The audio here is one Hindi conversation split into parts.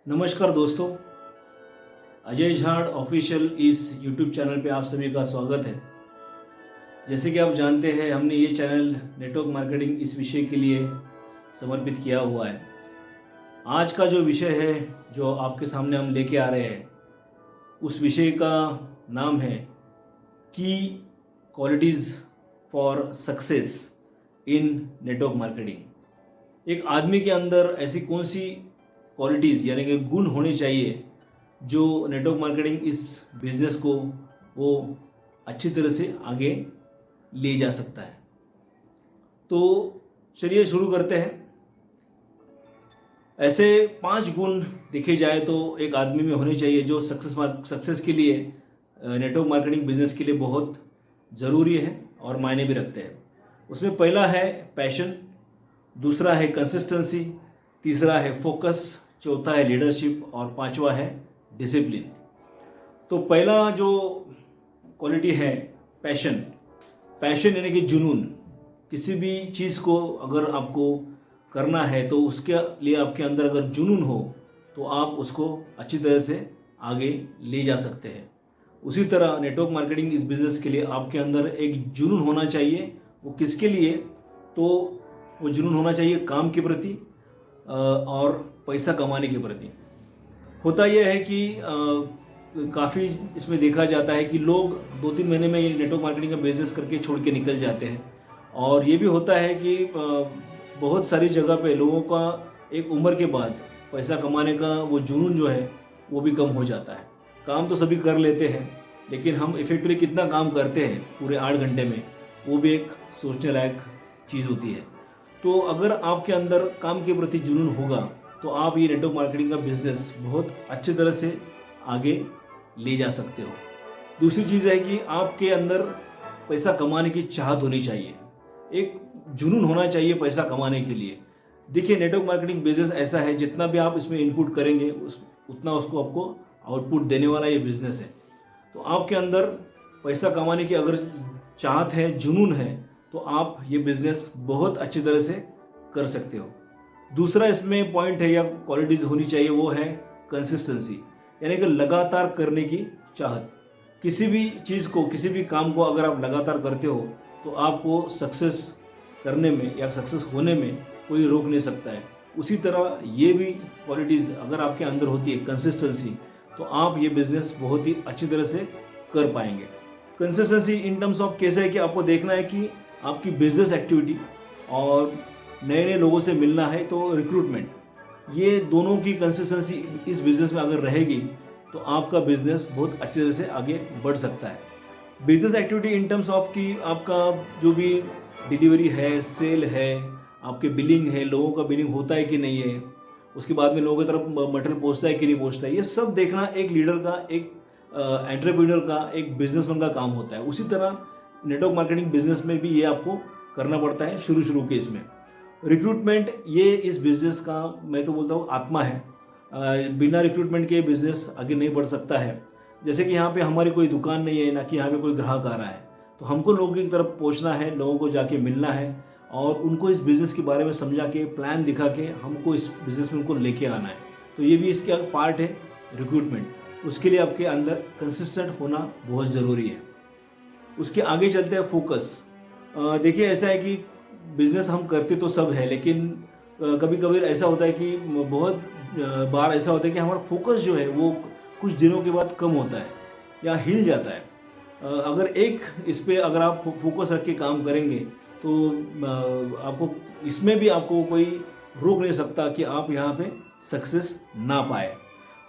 नमस्कार दोस्तों, अजय झाड़ ऑफिशियल इस यूट्यूब चैनल पे आप सभी का स्वागत है। जैसे कि आप जानते हैं, हमने ये चैनल नेटवर्क मार्केटिंग इस विषय के लिए समर्पित किया हुआ है। आज का जो विषय है जो आपके सामने हम लेके आ रहे हैं, उस विषय का नाम है की qualities for success in network marketing. एक आदमी के अंदर ऐसी कौन सी क्वालिटीज़ यानी कि गुण होने चाहिए जो नेटवर्क मार्केटिंग इस बिज़नेस को वो अच्छी तरह से आगे ले जा सकता है। तो चलिए शुरू करते हैं। ऐसे 5 गुण देखे जाए तो एक आदमी में होने चाहिए जो सक्सेस के लिए नेटवर्क मार्केटिंग बिजनेस के लिए बहुत ज़रूरी है और मायने भी रखते हैं। उसमें पहला है पैशन, दूसरा है कंसिस्टेंसी, तीसरा है फोकस, चौथा है लीडरशिप और पांचवा है डिसिप्लिन। तो पहला जो क्वालिटी है पैशन। पैशन यानी कि जुनून। किसी भी चीज़ को अगर आपको करना है तो उसके लिए आपके अंदर अगर जुनून हो तो आप उसको अच्छी तरह से आगे ले जा सकते हैं। उसी तरह नेटवर्क मार्केटिंग इस बिज़नेस के लिए आपके अंदर एक जुनून होना चाहिए। वो किसके लिए? तो वो जुनून होना चाहिए काम के प्रति और पैसा कमाने के प्रति। होता यह है कि काफ़ी इसमें देखा जाता है कि लोग 2-3 महीने में ये नेटवर्क मार्केटिंग का बिजनेस करके छोड़ के निकल जाते हैं। और ये भी होता है कि बहुत सारी जगह पे लोगों का एक उम्र के बाद पैसा कमाने का वो जुनून जो है वो भी कम हो जाता है। काम तो सभी कर लेते हैं, लेकिन हम इफेक्टिवली कितना काम करते हैं पूरे 8 घंटे में, वो भी एक सोचने लायक चीज़ होती है। तो अगर आपके अंदर काम के प्रति जुनून होगा तो आप ये नेटवर्क मार्केटिंग का बिजनेस बहुत अच्छी तरह से आगे ले जा सकते हो। दूसरी चीज़ है कि आपके अंदर पैसा कमाने की चाहत होनी चाहिए, एक जुनून होना चाहिए पैसा कमाने के लिए। देखिए, नेटवर्क मार्केटिंग बिजनेस ऐसा है, जितना भी आप इसमें इनपुट करेंगे उतना उसको आपको आउटपुट देने वाला ये बिजनेस है। तो आपके अंदर पैसा कमाने की अगर चाहत है, जुनून है, तो आप ये बिजनेस बहुत अच्छी तरह से कर सकते हो। दूसरा इसमें पॉइंट है या क्वालिटीज होनी चाहिए, वो है कंसिस्टेंसी, यानी कि लगातार करने की चाहत। किसी भी चीज़ को, किसी भी काम को अगर आप लगातार करते हो तो आपको सक्सेस करने में या सक्सेस होने में कोई रोक नहीं सकता है। उसी तरह ये भी क्वालिटीज़ अगर आपके अंदर होती है, कंसिस्टेंसी, तो आप ये बिजनेस बहुत ही अच्छी तरह से कर पाएंगे। कंसिस्टेंसी इन टर्म्स ऑफ कैसे है कि आपको देखना है कि आपकी बिजनेस एक्टिविटी और नए नए लोगों से मिलना है, तो रिक्रूटमेंट, ये दोनों की कंसिस्टेंसी इस बिज़नेस में अगर रहेगी तो आपका बिज़नेस बहुत अच्छी तरह से आगे बढ़ सकता है। Business activity in terms of कि आपका जो भी डिलीवरी है, सेल है, आपके बिलिंग है, लोगों का बिलिंग होता है कि नहीं है, उसके बाद में लोगों की तरफ मटेरियल पहुँचता है कि नहीं पहुँचता है, ये सब देखना एक लीडर का, एक एंटरप्रेन्योर का, एक बिजनेसमैन का काम होता है। उसी तरह नेटवर्क मार्केटिंग बिजनेस में भी ये आपको करना पड़ता है शुरू के इसमें। रिक्रूटमेंट ये इस बिजनेस का, मैं तो बोलता हूँ, आत्मा है। बिना रिक्रूटमेंट के बिजनेस आगे नहीं बढ़ सकता है। जैसे कि यहाँ पे हमारी कोई दुकान नहीं है, ना कि यहाँ पे कोई ग्राहक आ रहा है, तो हमको लोगों की तरफ पहुँचना है, लोगों को जाके मिलना है और उनको इस बिज़नेस के बारे में समझा के, प्लान दिखा के हमको इस बिज़नेस में उनको लेके आना है। तो ये भी इसका पार्ट है रिक्रूटमेंट। उसके लिए आपके अंदर कंसिस्टेंट होना बहुत ज़रूरी है। उसके आगे चलते हैं फोकस। देखिए, ऐसा है कि बिजनेस हम करते तो सब है, लेकिन कभी कभी ऐसा होता है कि बहुत बार ऐसा होता है कि हमारा फोकस जो है वो कुछ दिनों के बाद कम होता है या हिल जाता है। अगर एक इस पे अगर आप फोकस रख के काम करेंगे तो आपको इसमें भी आपको कोई रोक नहीं सकता कि आप यहाँ पे सक्सेस ना पाए।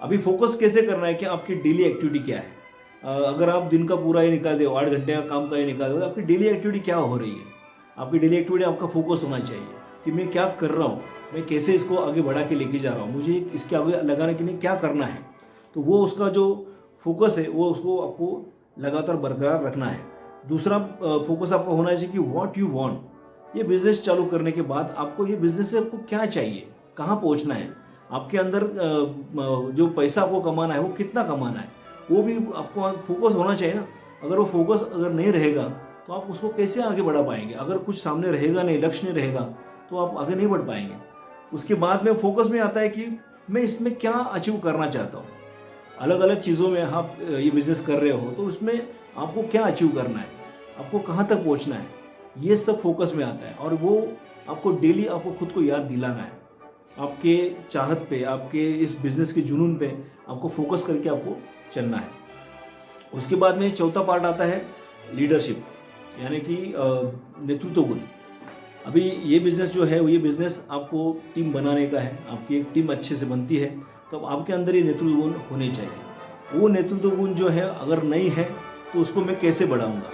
अभी फोकस कैसे करना है कि आपकी डेली एक्टिविटी क्या है। अगर आप दिन का पूरा ही निकाल दो, 8 घंटे का काम का ही निकाल दो, तो आपकी डेली एक्टिविटी क्या हो रही है? आपकी डेली एक्टिविटी, आपका फोकस होना चाहिए कि मैं क्या कर रहा हूँ, मैं कैसे इसको आगे बढ़ा के लेके जा रहा हूँ, मुझे इसके आगे लगाने के लिए क्या करना है। तो वो उसका जो फोकस है वो उसको आपको लगातार बरकरार रखना है। दूसरा फोकस आपका होना चाहिए कि व्हाट यू वांट। ये बिजनेस चालू करने के बाद आपको ये बिजनेस से आपको क्या चाहिए, कहाँ पहुँचना है, आपके अंदर जो पैसा आपको कमाना है वो कितना कमाना है, वो भी आपको फोकस होना चाहिए ना। अगर वो फोकस अगर नहीं रहेगा तो आप उसको कैसे आगे बढ़ा पाएंगे? अगर कुछ सामने रहेगा नहीं, लक्ष्य नहीं रहेगा, तो आप आगे नहीं बढ़ पाएंगे। उसके बाद में फोकस में आता है कि मैं इसमें क्या अचीव करना चाहता हूँ। अलग अलग चीज़ों में आप ये बिज़नेस कर रहे हो तो उसमें आपको क्या अचीव करना है, आपको कहाँ तक पहुँचना है, ये सब फोकस में आता है। और वो आपको डेली आपको खुद को याद दिलाना है, आपके चाहत पे, आपके इस बिज़नेस के जुनून पे आपको फोकस करके आपको चलना है। उसके बाद में चौथा पार्ट आता है लीडरशिप, यानी कि नेतृत्व गुण। अभी ये बिज़नेस जो है, ये बिज़नेस आपको टीम बनाने का है। आपकी एक टीम अच्छे से बनती है तो आपके अंदर ये नेतृत्व गुण होने चाहिए। वो नेतृत्व गुण जो है अगर नहीं है तो उसको मैं कैसे बढ़ाऊंगा।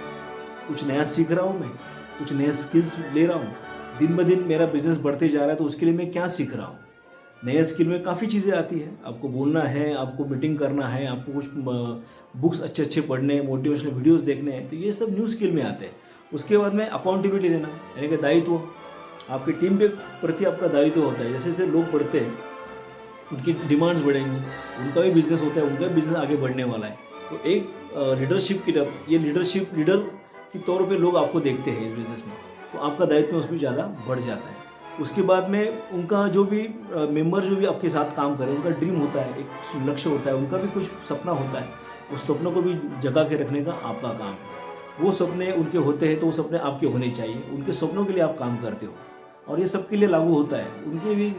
कुछ नया सीख रहा हूँ मैं, कुछ नए स्किल्स ले रहा हूँ, दिन ब दिन मेरा बिजनेस बढ़ते जा रहा है तो उसके लिए मैं क्या सीख रहा हूँ। नए स्किल में काफ़ी चीज़ें आती है, आपको बोलना है, आपको मीटिंग करना है, आपको कुछ बुक्स अच्छे अच्छे पढ़ने, मोटिवेशनल वीडियोस देखने हैं, तो ये सब न्यू स्किल में आते हैं। उसके बाद में अकाउंटेबिलिटी लेना, यानी कि दायित्व, आपकी टीम के प्रति आपका दायित्व होता है। जैसे जैसे लोग बढ़ते हैं उनकी डिमांड्स बढ़ेंगी, उनका भी बिजनेस होता है, उनका भी बिजनेस आगे बढ़ने वाला है। तो एक लीडरशिप की तरफ, ये लीडर के तौर पे लोग आपको देखते हैं इस बिज़नेस में, तो आपका दायित्व उसमें ज़्यादा बढ़ जाता है। उसके बाद में उनका जो भी मेंबर जो भी आपके साथ काम करे, उनका ड्रीम होता है, एक लक्ष्य होता है, उनका भी कुछ सपना होता है। उस सपनों को भी जगा के रखने का आपका काम है। वो सपने उनके होते हैं तो वो सपने आपके होने चाहिए, उनके सपनों के लिए आप काम करते हो। और ये सबके लिए लागू होता है, उनके भी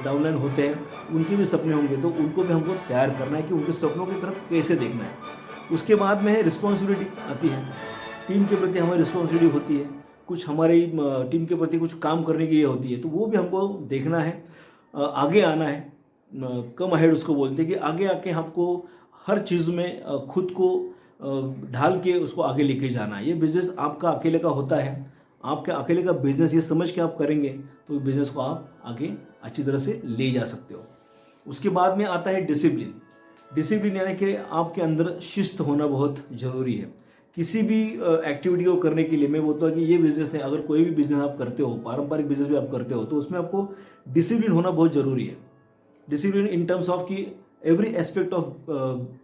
डाउनलाइन होते हैं, उनके भी सपने होंगे, तो उनको भी हमको तैयार करना है कि उनके सपनों की तरफ कैसे देखना है। उसके बाद में रिस्पॉन्सिबिलिटी आती है, टीम के प्रति हमारी रिस्पॉन्सिबिलिटी होती है, कुछ हमारी टीम के प्रति कुछ काम करने की ये होती है, तो वो भी हमको देखना है, आगे आना है। कम अहेड उसको बोलते हैं कि आगे आके हमको हर चीज़ में खुद को ढाल के उसको आगे लेके जाना है। ये बिज़नेस आपका अकेले का होता है, आपके अकेले का बिज़नेस ये समझ के आप करेंगे तो बिज़नेस को आप आगे अच्छी तरह से ले जा सकते हो। उसके बाद में आता है डिसिप्लिन। डिसिप्लिन यानी कि आपके अंदर शिस्त होना बहुत ज़रूरी है। किसी भी एक्टिविटी को करने के लिए मैं बोलता हूँ कि ये बिज़नेस है, अगर कोई भी बिज़नेस आप करते हो, पारंपरिक बिज़नेस भी आप करते हो, तो उसमें आपको डिसिप्लिन होना बहुत ज़रूरी है। डिसिप्लिन इन टर्म्स ऑफ कि एवरी एस्पेक्ट ऑफ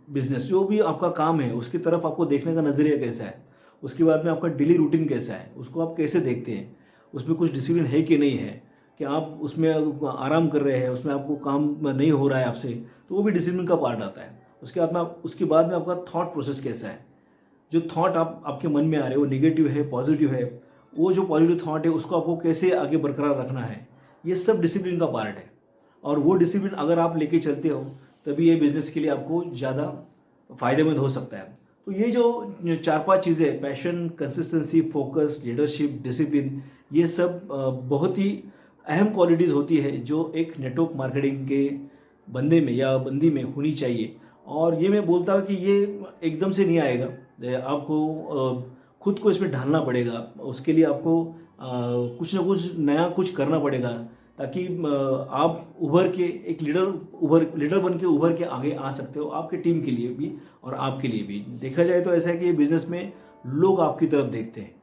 बिजनेस, जो भी आपका काम है उसकी तरफ आपको देखने का नज़रिया कैसा है, उसके बाद में आपका डेली रूटीन कैसा है, उसको आप कैसे देखते हैं, उसमें कुछ डिसिप्लिन है कि नहीं है, कि आप उसमें आराम कर रहे हैं, उसमें आपको काम नहीं हो रहा है आपसे, तो वो भी डिसिप्लिन का पार्ट आता है। उसके बाद में आपका थॉट प्रोसेस कैसा है, जो थॉट आपके मन में आ रहे हैं वो नेगेटिव है, पॉजिटिव है, वो जो पॉजिटिव थॉट है उसको आपको कैसे आगे बरकरार रखना है, ये सब डिसिप्लिन का पार्ट है। और वो डिसिप्लिन अगर आप लेके चलते हो तभी ये बिज़नेस के लिए आपको ज़्यादा फ़ायदेमंद हो सकता है। तो ये जो 4-5 चीज़ें, passion, consistency, focus, leadership, discipline, ये सब बहुत ही अहम क्वालिटीज़ होती है जो एक नेटवर्क मार्केटिंग के बंदे में या बंदी में होनी चाहिए। और ये मैं बोलता हूँ कि ये एकदम से नहीं आएगा, आपको खुद को इसमें ढालना पड़ेगा, उसके लिए आपको कुछ ना कुछ नया कुछ करना पड़ेगा, ताकि आप उभर के एक लीडर बन के उभर के आगे आ सकते हो, आपके टीम के लिए भी और आपके लिए भी। देखा जाए तो ऐसा है कि बिजनेस में लोग आपकी तरफ देखते हैं,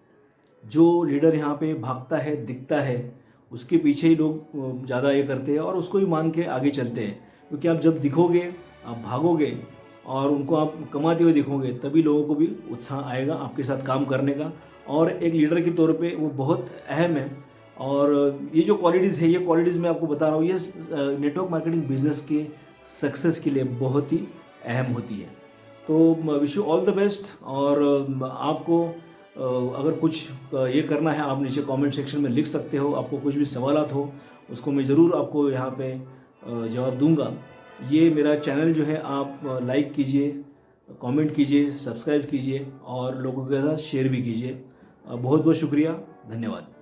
जो लीडर यहाँ पे भागता है, दिखता है, उसके पीछे ही लोग ज़्यादा ये करते हैं और उसको ही मान के आगे चलते हैं। क्योंकि आप जब दिखोगे, आप भागोगे और उनको आप कमाते हुए दिखोगे, तभी लोगों को भी उत्साह आएगा आपके साथ काम करने का। और एक लीडर के तौर पे वो बहुत अहम है। और ये जो क्वालिटीज़ है, ये क्वालिटीज़ मैं आपको बता रहा हूँ, ये नेटवर्क मार्केटिंग बिजनेस के सक्सेस के लिए बहुत ही अहम होती है। तो wish you all the best. और आपको अगर कुछ ये करना है, आप नीचे कमेंट सेक्शन में लिख सकते हो। आपको कुछ भी सवालात हो उसको मैं ज़रूर आपको यहाँ पे जवाब दूंगा। ये मेरा चैनल जो है आप लाइक कीजिए, कमेंट कीजिए, सब्सक्राइब कीजिए और लोगों के साथ शेयर भी कीजिए। बहुत बहुत शुक्रिया, धन्यवाद।